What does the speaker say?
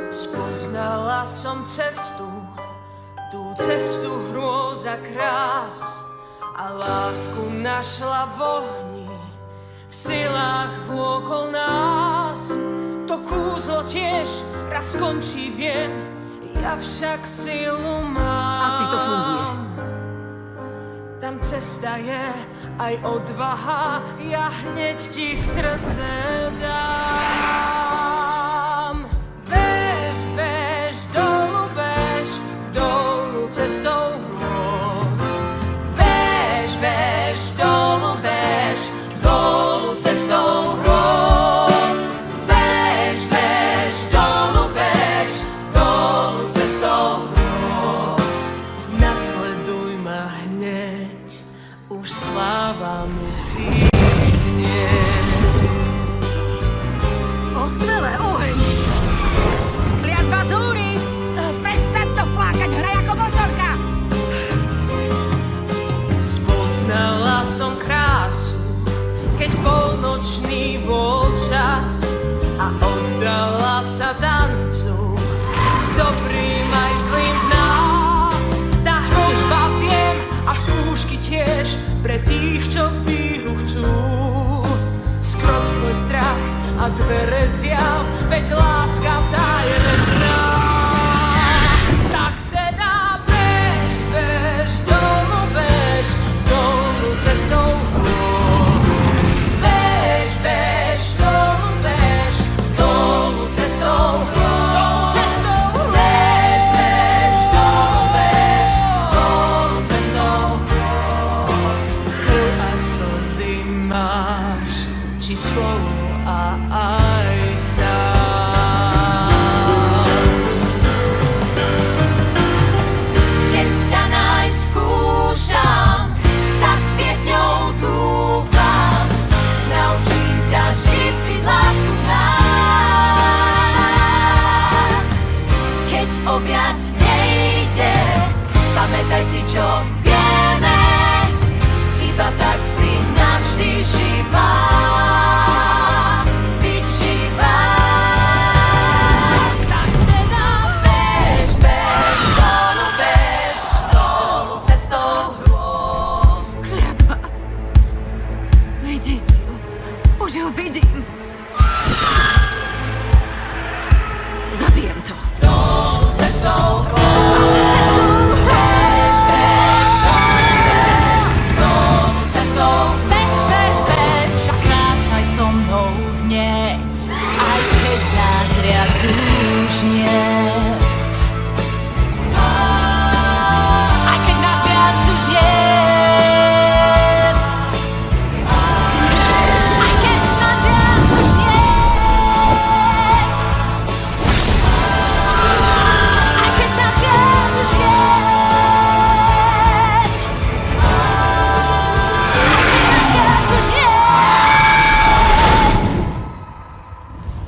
Spoznala som cestu, tú cestu hrôz a krás, a lásku našla v ohni, v silách vôkol nás. To kúzlo tiež raz skončí, viem, ja však silu mám. Asi to funguje. Tam cesta je aj odvaha, ja hneď ti srdce dám. Bež, bež, dolu cestou hrôz. Bež, bež, dolu cestou hrôz. Bež, bež, dolu cestou hrôz. Nasleduj ma hneď, už sláva musí znieť. O, skvelé, oheň! Kliatba zúri! Prestaň to flákať, hraj ako mozorka! Spoznala som krásu, keď polnočný bol čas, a oddala sa tancu s dobrým aj zlým v nás. Tá hrozba viem a skúšky tiež pre tých, čo víru chcú. Skroč svoj strach a dvere zjav, veď láska tá je večná. Tak teda bež, bež, dolu cestou hrôz. Bež, bež, dolu cestou hrôz. Bež, bež, dolu cestou hrôz. Krv a slzy máš, či spolu a aj sám. Keď ťa nájsť skúšam, tak piesňou dúfam, naučím ťa žiť, byť lásku v nás. Keď objať nejde, pamätaj si, čo vieme, iba tak si navždy živá. Byť živá. Tak teda bež, bež, dolu cestou hrôz. Kliatba! Vidím ju. Už ju vidím. Zabij